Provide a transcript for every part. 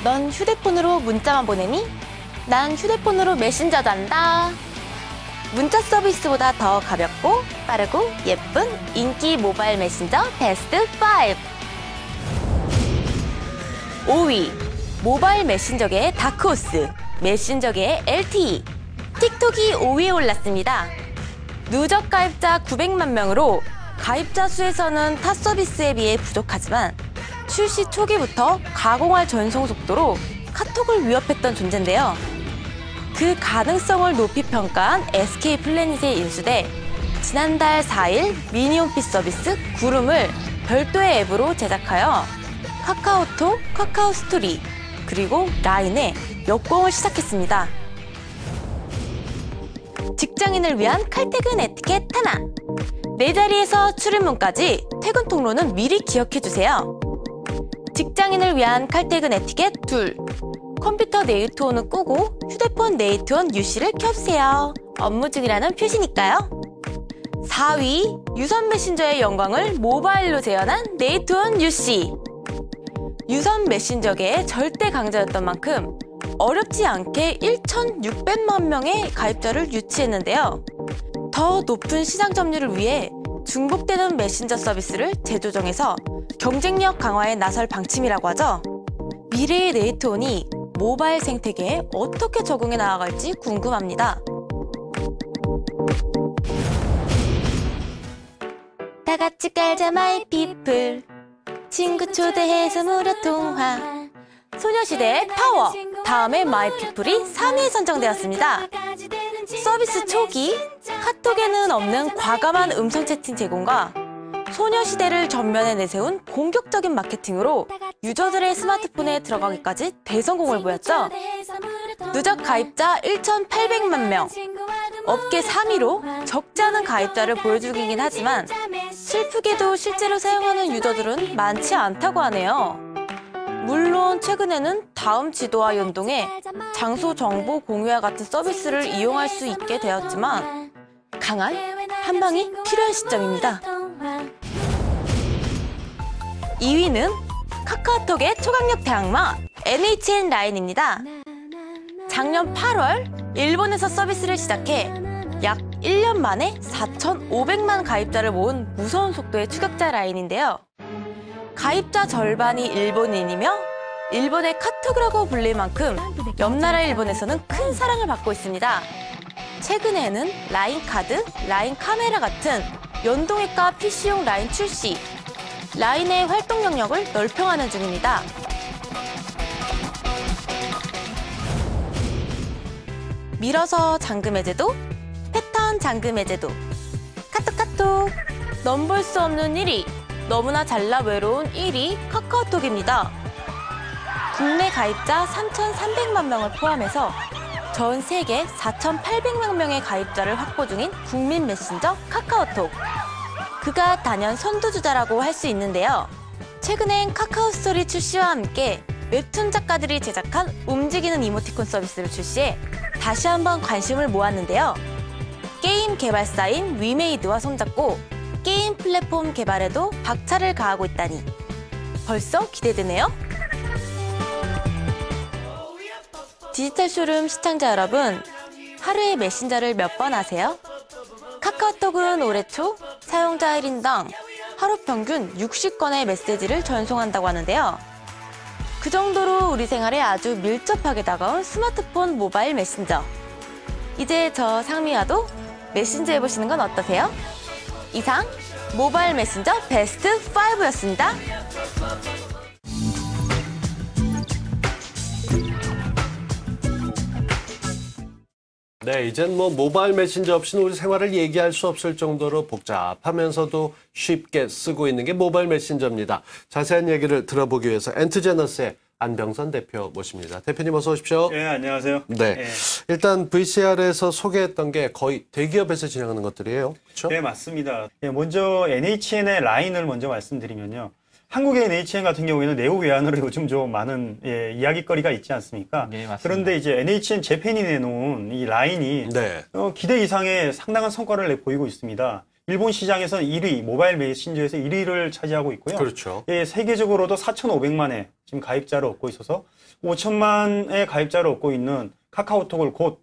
넌 휴대폰으로 문자만 보내니? 난 휴대폰으로 메신저도 한다. 문자 서비스보다 더 가볍고 빠르고 예쁜 인기 모바일 메신저 베스트 5. 5위 모바일 메신저계의 다크호스 메신저계의 LTE 틱톡이 5위에 올랐습니다. 누적 가입자 900만 명으로 가입자 수에서는 타 서비스에 비해 부족하지만 출시 초기부터 가공할 전송 속도로 카톡을 위협했던 존재인데요. 그 가능성을 높이 평가한 SK플래닛에 인수돼 지난달 4일 미니홈피 서비스 구름을 별도의 앱으로 제작하여 카카오톡, 카카오스토리, 그리고 라인에 역공을 시작했습니다. 직장인을 위한 칼퇴근 에티켓 하나, 네 자리에서 출입문까지 퇴근 통로는 미리 기억해주세요. 직장인을 위한 칼퇴근 에티켓 둘, 컴퓨터 네이트온은 끄고 휴대폰 네이트온 UC를 켜주세요. 업무 중이라는 표시니까요. 4위, 유선 메신저의 영광을 모바일로 재현한 네이트온 UC. 유선 메신저계의 절대 강자였던 만큼 어렵지 않게 1,600만 명의 가입자를 유치했는데요. 더 높은 시장 점유를 위해 중복되는 메신저 서비스를 재조정해서 경쟁력 강화에 나설 방침이라고 하죠. 미래의 네이트온이 모바일 생태계에 어떻게 적응해 나아갈지 궁금합니다. 다 같이 깔자 마이 피플, 친구 초대해서 무료 통화. 소녀시대의 파워, 다음에 마이피플이 3위에 선정되었습니다. 서비스 초기, 카톡에는 없는 과감한 음성 채팅 제공과 소녀시대를 전면에 내세운 공격적인 마케팅으로 유저들의 스마트폰에 들어가기까지 대성공을 보였죠. 누적 가입자 1,800만 명, 업계 3위로 적지 않은 가입자를 보여주긴 하지만 슬프게도 실제로 사용하는 유저들은 많지 않다고 하네요. 물론 최근에는 다음 지도와 연동해 장소 정보 공유와 같은 서비스를 이용할 수 있게 되었지만 강한 한방이 필요한 시점입니다. 2위는 카카오톡의 초강력 대항마 NHN 라인입니다. 작년 8월 일본에서 서비스를 시작해 약 1년 만에 4,500만 가입자를 모은 무서운 속도의 추격자 라인인데요. 가입자 절반이 일본인이며 일본의 카톡이라고 불릴 만큼 옆나라 일본에서는 큰 사랑을 받고 있습니다. 최근에는 라인 카드, 라인 카메라 같은 연동앱과 PC용 라인 출시, 라인의 활동 영역을 넓혀가는 중입니다. 밀어서 잠금 해제도, 패턴 잠금 해제도. 카톡 넘볼 수 없는 1위, 너무나 잘나 외로운 1위 카카오톡입니다. 국내 가입자 3,300만 명을 포함해서 전 세계 4,800만 명의 가입자를 확보 중인 국민 메신저 카카오톡. 그가 단연 선두주자라고 할 수 있는데요. 최근엔 카카오스토리 출시와 함께 웹툰 작가들이 제작한 움직이는 이모티콘 서비스를 출시해 다시 한번 관심을 모았는데요. 게임 개발사인 위메이드와 손잡고 게임 플랫폼 개발에도 박차를 가하고 있다니 벌써 기대되네요. 디지털 쇼룸 시청자 여러분, 하루에 메신저를 몇 번 하세요? 카카오톡은 올해 초 사용자 1인당 하루 평균 60건의 메시지를 전송한다고 하는데요. 그 정도로 우리 생활에 아주 밀접하게 다가온 스마트폰 모바일 메신저. 이제 저 상미와도 메신저 해보시는 건 어떠세요? 이상 모바일 메신저 베스트 5였습니다. 네, 이젠 모바일 메신저 없이는 우리 생활을 얘기할 수 없을 정도로 복잡하면서도 쉽게 쓰고 있는 게 모바일 메신저입니다. 자세한 얘기를 들어보기 위해서 엔트제너스의 안병선 대표 모십니다. 대표님 어서 오십시오. 네, 안녕하세요. 네, 네. 일단 VCR에서 소개했던 게 거의 대기업에서 진행하는 것들이에요. 그렇죠? 네, 맞습니다. 먼저 NHN의 라인을 먼저 말씀드리면요. 한국의 NHN 같은 경우에는 내부 외환으로 요즘 좀 많은 이야기거리가 있지 않습니까? 네, 맞습니다. 그런데 이제 NHN 재팬이 내놓은 이 라인이 네. 기대 이상의 상당한 성과를 보이고 있습니다. 일본 시장에서는 1위, 모바일 메신저에서 1위를 차지하고 있고요. 그렇죠. 예, 세계적으로도 4,500만의 지금 가입자를 얻고 있어서 5천만의 가입자를 얻고 있는 카카오톡을 곧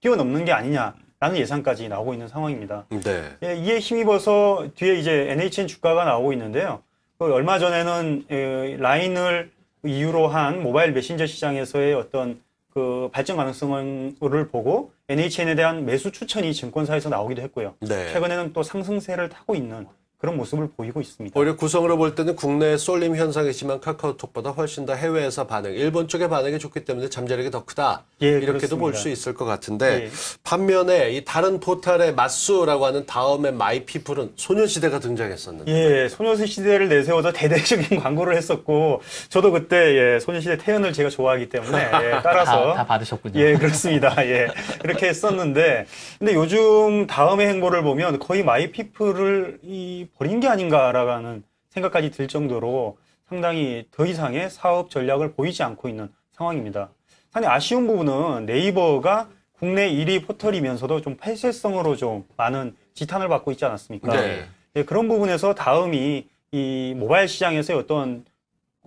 뛰어넘는 게 아니냐라는 예상까지 나오고 있는 상황입니다. 네. 예, 이에 힘입어서 뒤에 이제 NHN 주가가 나오고 있는데요. 얼마 전에는 라인을 이유로 한 모바일 메신저 시장에서의 어떤 그 발전 가능성을 보고 NHN에 대한 매수 추천이 증권사에서 나오기도 했고요. 네. 최근에는 또 상승세를 타고 있는 그런 모습을 보이고 있습니다. 오히려 구성으로 볼 때는 국내의 쏠림 현상이지만 카카오톡보다 훨씬 더 해외에서 반응, 일본 쪽의 반응이 좋기 때문에 잠재력이 더 크다. 예, 이렇게도 볼 그렇습니다. 수 있을 것 같은데 예. 반면에 이 다른 포털의 맞수라고 하는 다음에 마이피플은 소녀시대가 등장했었는데 예, 소녀시대를 내세워서 대대적인 광고를 했었고, 저도 그때 예, 소녀시대 태연을 제가 좋아하기 때문에 예, 따라서 다 받으셨군요. 예, 그렇습니다. 예, 그렇게 했었는데, 근데 요즘 다음의 행보를 보면 거의 마이피플을 버린 게 아닌가라는 생각까지 들 정도로 상당히 더 이상의 사업 전략을 보이지 않고 있는 상황입니다. 상당히 아쉬운 부분은 네이버가 국내 1위 포털이면서도 좀 폐쇄성으로 좀 많은 지탄을 받고 있지 않았습니까? 네. 예, 그런 부분에서 다음이 이 모바일 시장에서의 어떤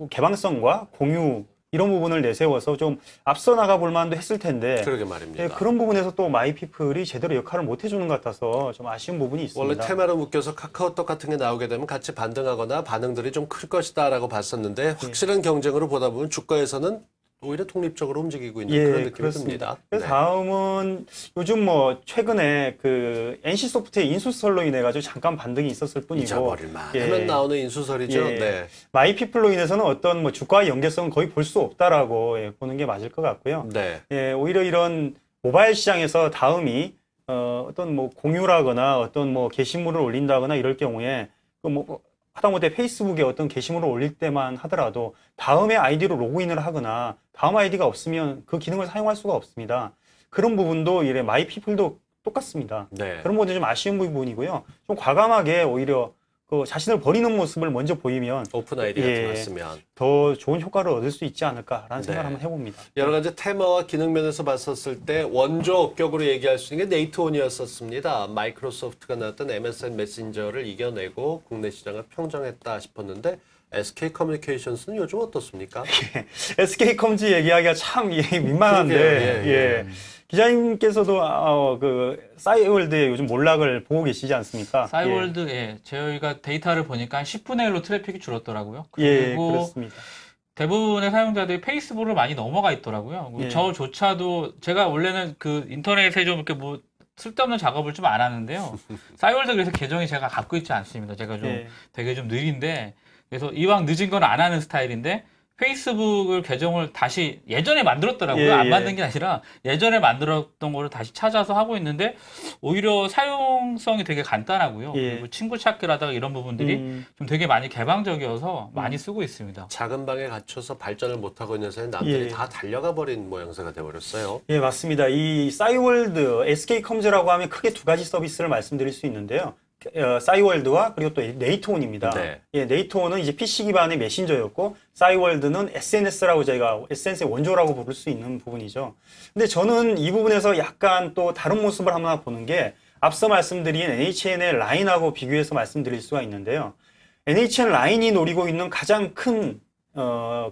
개방성과 공유 이런 부분을 내세워서 좀 앞서 나가 볼 만도 했을 텐데 그러게 말입니다. 예, 그런 부분에서 또 마이피플이 제대로 역할을 못 해주는 것 같아서 좀 아쉬운 부분이 있습니다. 원래 테마로 묶여서 카카오톡 같은 게 나오게 되면 같이 반등하거나 반응들이 좀 클 것이다라고 봤었는데 확실한 경쟁으로 보다 보면 주가에서는 오히려 독립적으로 움직이고 있는 그런 느낌이 그렇습니다. 듭니다. 그래서 네. 다음은 요즘 뭐 최근에 그 NC소프트의 인수설로 인해 가지고 잠깐 반등이 있었을 뿐이고 잊어버릴만 예. 하면 나오는 인수설이죠. 예. 네. 마이피플로 인해서는 어떤 뭐 주가의 연계성은 거의 볼 수 없다라고 예, 보는 게 맞을 것 같고요. 네. 예, 오히려 이런 모바일 시장에서 다음이 어떤 뭐 공유라거나 어떤 뭐 게시물을 올린다거나 이럴 경우에 그 뭐 하다못해 페이스북에 어떤 게시물을 올릴 때만 하더라도 다음의 아이디로 로그인을 하거나 다음 아이디가 없으면 그 기능을 사용할 수가 없습니다. 그런 부분도 이래 마이피플도 똑같습니다. 네. 그런 부분도 좀 아쉬운 부분이고요. 좀 과감하게 오히려 그 자신을 버리는 모습을 먼저 보이면 오픈 아이디 같은 거 쓰면 더 좋은 효과를 얻을 수 있지 않을까라는 생각을 네. 한번 해봅니다. 여러 가지 테마와 기능 면에서 봤었을 때 원조 업격으로 얘기할 수 있는 게 네이트온이었었습니다. 마이크로소프트가 나왔던 MSN 메신저를 이겨내고 국내 시장을 평정했다 싶었는데 SK 커뮤니케이션스는 요즘 어떻습니까? SK컴즈 얘기하기가 참 민망한데 그러게요. 예. 기자님께서도 그 싸이월드의 요즘 몰락을 보고 계시지 않습니까? 싸이월드, 예, 저희가 데이터를 보니까 한 10분의 1로 트래픽이 줄었더라고요. 예, 그리고 그렇습니다. 대부분의 사용자들이 페이스북으로 많이 넘어가 있더라고요. 예. 저조차도 제가 원래는 그 인터넷에 좀 이렇게 뭐 쓸데없는 작업을 좀 안 하는데요. 싸이월드 그래서 계정이 제가 갖고 있지 않습니다. 제가 좀 예. 되게 좀 느린데 그래서 이왕 늦은 건 안 하는 스타일인데 페이스북을 계정을 다시 예전에 만들었더라고요. 예, 안 예. 만든 게 아니라 예전에 만들었던 거를 다시 찾아서 하고 있는데 오히려 사용성이 되게 간단하고요. 예. 그리고 친구 찾기라다가 이런 부분들이 좀 되게 많이 개방적이어서 많이 쓰고 있습니다. 작은 방에 갇혀서 발전을 못하고 있는 사이 남들이 예. 다 달려가 버린 모양새가 돼버렸어요. 예, 맞습니다. 이 싸이월드, SK컴즈라고 하면 크게 두 가지 서비스를 말씀드릴 수 있는데요. 싸이월드와 그리고 또 네이트온입니다. 네. 예, 네이트온은 이제 PC 기반의 메신저였고 싸이월드는 SNS라고 저희가 SNS의 원조라고 부를 수 있는 부분이죠. 근데 저는 이 부분에서 약간 또 다른 모습을 하나 보는 게 앞서 말씀드린 NHN의 라인하고 비교해서 말씀드릴 수가 있는데요. NHN 라인이 노리고 있는 가장 큰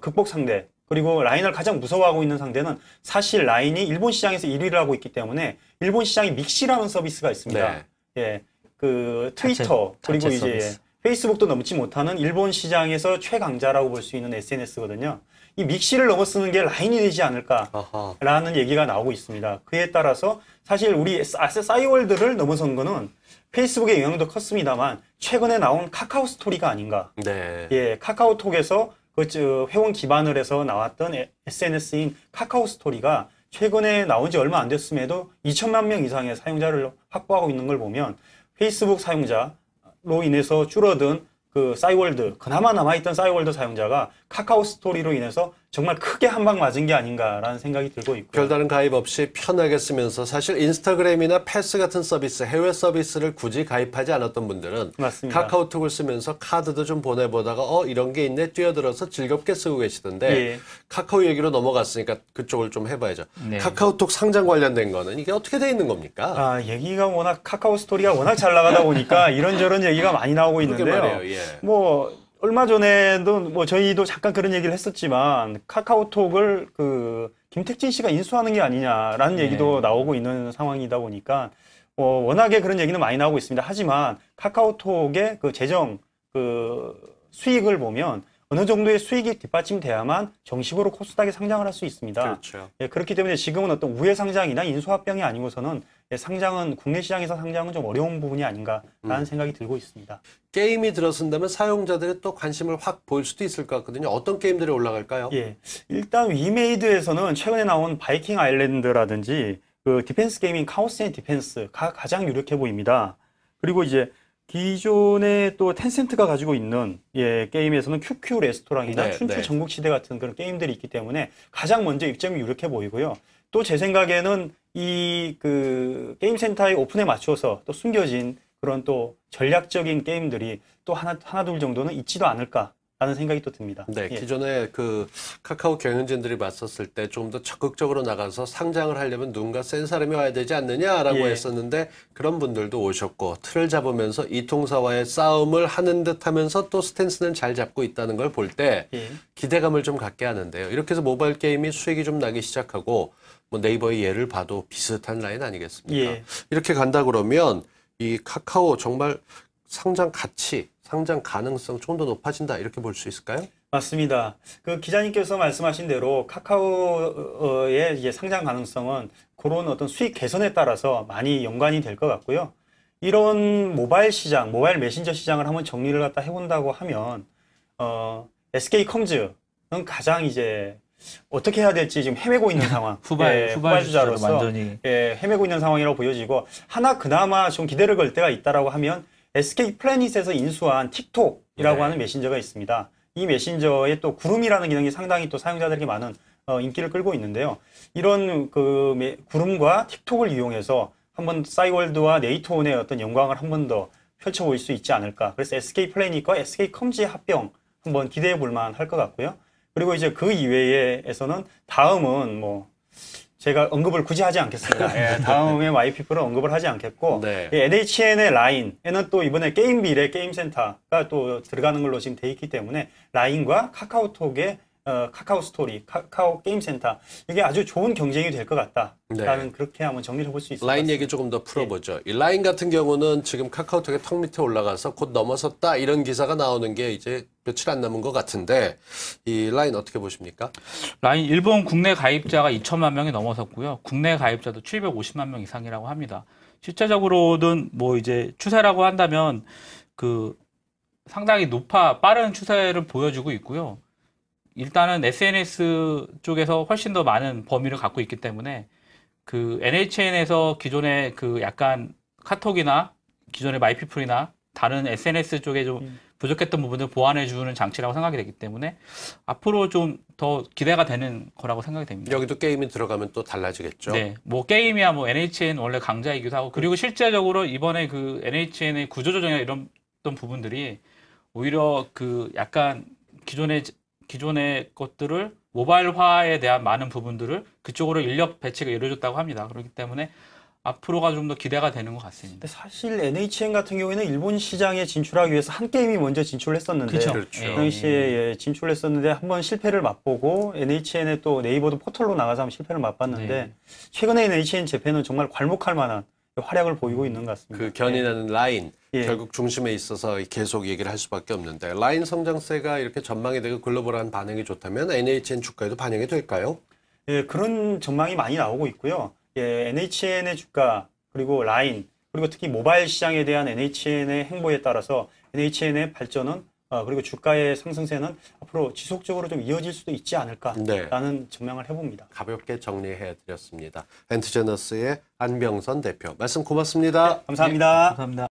극복 상대 그리고 라인을 가장 무서워하고 있는 상대는 사실 라인이 일본 시장에서 1위를 하고 있기 때문에 일본 시장에 믹시라는 서비스가 있습니다. 네. 예, 그 트위터 그리고 자체 이제 서비스. 페이스북도 넘지 못하는 일본 시장에서 최강자라고 볼 수 있는 SNS거든요. 이 믹시를 넘어서는 게 라인이 되지 않을까라는 아하. 얘기가 나오고 있습니다. 그에 따라서 사실 우리 싸이월드를 넘어선 거는 페이스북의 영향도 컸습니다만 최근에 나온 카카오 스토리가 아닌가. 네. 예, 카카오톡에서 그 회원 기반을 해서 나왔던 SNS인 카카오 스토리가 최근에 나온 지 얼마 안 됐음에도 2천만 명 이상의 사용자를 확보하고 있는 걸 보면 페이스북 사용자로 인해서 줄어든 그 싸이월드, 그나마 남아있던 싸이월드 사용자가 카카오 스토리로 인해서 정말 크게 한 방 맞은 게 아닌가라는 생각이 들고 있고요. 별다른 가입 없이 편하게 쓰면서 사실 인스타그램이나 패스 같은 서비스, 해외 서비스를 굳이 가입하지 않았던 분들은 맞습니다. 카카오톡을 쓰면서 카드도 좀 보내보다가 이런 게 있네 뛰어들어서 즐겁게 쓰고 계시던데 예. 카카오 얘기로 넘어갔으니까 그쪽을 좀 해봐야죠. 네. 카카오톡 상장 관련된 거는 이게 어떻게 돼 있는 겁니까? 아, 얘기가 워낙 카카오 스토리가 워낙 잘 나가다 보니까 이런저런 얘기가 많이 나오고 그러게 있는데요. 말이에요. 예. 뭐 얼마 전에도 뭐 저희도 잠깐 그런 얘기를 했었지만 카카오톡을 그 김택진 씨가 인수하는 게 아니냐라는 네. 얘기도 나오고 있는 상황이다 보니까 워낙에 그런 얘기는 많이 나오고 있습니다. 하지만 카카오톡의 그 재정 그 수익을 보면 어느 정도의 수익이 뒷받침돼야만 정식으로 코스닥에 상장을 할 수 있습니다. 그렇죠. 예, 그렇기 때문에 지금은 어떤 우회 상장이나 인수합병이 아니고서는 상장은 국내 시장에서 상장은 좀 어려운 부분이 아닌가라는 생각이 들고 있습니다. 게임이 들어선다면 사용자들의 또 관심을 확 보일 수도 있을 것 같거든요. 어떤 게임들이 올라갈까요? 예, 일단 위메이드에서는 최근에 나온 바이킹 아일랜드라든지 그 디펜스 게이밍 카오스 앤 디펜스가 가장 유력해 보입니다. 그리고 이제 기존에 또 텐센트가 가지고 있는 게임에서는 QQ 레스토랑이나 네, 춘추 네. 전국시대 같은 그런 게임들이 있기 때문에 가장 먼저 입점이 유력해 보이고요. 또 제 생각에는 이 그 게임 센터의 오픈에 맞춰서 또 숨겨진 그런 또 전략적인 게임들이 또 하나 둘 정도는 있지도 않을까라는 생각이 또 듭니다. 네, 예. 기존에 그 카카오 경영진들이 맞섰을 때 좀 더 적극적으로 나가서 상장을 하려면 누군가 센 사람이 와야 되지 않느냐라고 예. 했었는데 그런 분들도 오셨고 틀을 잡으면서 이통사와의 싸움을 하는 듯 하면서 또 스탠스는 잘 잡고 있다는 걸 볼 때 예. 기대감을 좀 갖게 하는데요. 이렇게 해서 모바일 게임이 수익이 좀 나기 시작하고 뭐 네이버의 예를 봐도 비슷한 라인 아니겠습니까? 예. 이렇게 간다 그러면 이 카카오 정말 상장 가치, 상장 가능성 좀 더 높아진다 이렇게 볼 수 있을까요? 맞습니다. 그 기자님께서 말씀하신 대로 카카오의 이제 상장 가능성은 그런 어떤 수익 개선에 따라서 많이 연관이 될 것 같고요. 이런 모바일 시장, 모바일 메신저 시장을 한번 정리를 갖다 해본다고 하면, SK컴즈는 가장 이제 어떻게 해야 될지 지금 헤매고 있는 상황. 후발주자로 후발주자로서 완전히 헤매고 있는 상황이라고 보여지고, 하나 그나마 좀 기대를 걸 때가 있다라고 하면 SK 플래닛에서 인수한 틱톡이라고 네. 하는 메신저가 있습니다. 이 메신저에 또 구름이라는 기능이 상당히 또 사용자들에게 많은 인기를 끌고 있는데요. 이런 그 구름과 틱톡을 이용해서 한번 싸이월드와 네이트온의 어떤 영광을 한 번 더 펼쳐보일 수 있지 않을까. 그래서 SK 플래닛과 SK 컴즈의 합병 한번 기대해 볼 만할 것 같고요. 그리고 이제 그 이외에서는 다음은 뭐 제가 언급을 굳이 하지 않겠습니다. 예, 다음에 마이피플은 언급을 하지 않겠고 네. NHN의 라인에는 또 이번에 게임빌의 게임센터가 또 들어가는 걸로 지금 돼 있기 때문에 라인과 카카오톡의 카카오 스토리, 카카오 게임센터 이게 아주 좋은 경쟁이 될 것 같다라는 네. 그렇게 한번 정리를 해볼 수 있을 것 라인 같습니다. 얘기 조금 더 풀어보죠. 이 라인 같은 경우는 지금 카카오톡의 턱 밑에 올라가서 곧 넘어섰다 이런 기사가 나오는 게 이제 며칠 안 남은 것 같은데 이 라인 어떻게 보십니까? 라인 일본 국내 가입자가 2천만 명이 넘어섰고요. 국내 가입자도 750만 명 이상이라고 합니다. 실제적으로는 뭐 이제 추세라고 한다면 그 상당히 빠른 추세를 보여주고 있고요. 일단은 SNS 쪽에서 훨씬 더 많은 범위를 갖고 있기 때문에 그 NHN에서 기존의 그 약간 카톡이나 기존의 마이피플이나 다른 SNS 쪽에 좀 부족했던 부분을 보완해주는 장치라고 생각이 되기 때문에 앞으로 좀 더 기대가 되는 거라고 생각이 됩니다. 여기도 게임이 들어가면 또 달라지겠죠. 네, 뭐 게임이야 뭐 NHN 원래 강자이기도 하고 그리고 실제적으로 이번에 그 NHN의 구조조정이나 이런 어떤 부분들이 오히려 그 약간 기존의 것들을 모바일화에 대한 많은 부분들을 그쪽으로 인력 배치가 이루어졌다고 합니다. 그렇기 때문에 앞으로가 좀 더 기대가 되는 것 같습니다. 근데 사실 NHN 같은 경우에는 일본 시장에 진출하기 위해서 한 게임이 먼저 진출을 했었는데 그쵸. 그렇죠. 그 당시에 진출을 했었는데 한번 실패를 맛보고 NHN의 또 네이버도 포털로 나가서 한번 실패를 맛봤는데 네. 최근에 NHN 재팬은 정말 괄목할 만한 활약을 보이고 있는 것 같습니다. 그 견인하는 라인 예. 결국 중심에 있어서 계속 얘기를 할 수밖에 없는데 라인 성장세가 이렇게 전망이 되고 글로벌한 반응이 좋다면 NHN 주가에도 반영이 될까요? 예, 그런 전망이 많이 나오고 있고요. 예, NHN의 주가 그리고 라인 그리고 특히 모바일 시장에 대한 NHN의 행보에 따라서 NHN의 발전은 그리고 주가의 상승세는 앞으로 지속적으로 좀 이어질 수도 있지 않을까라는 전망을 해봅니다. 가볍게 정리해 드렸습니다. 엔트제너스의 안병선 대표 말씀 고맙습니다. 감사합니다. 감사합니다.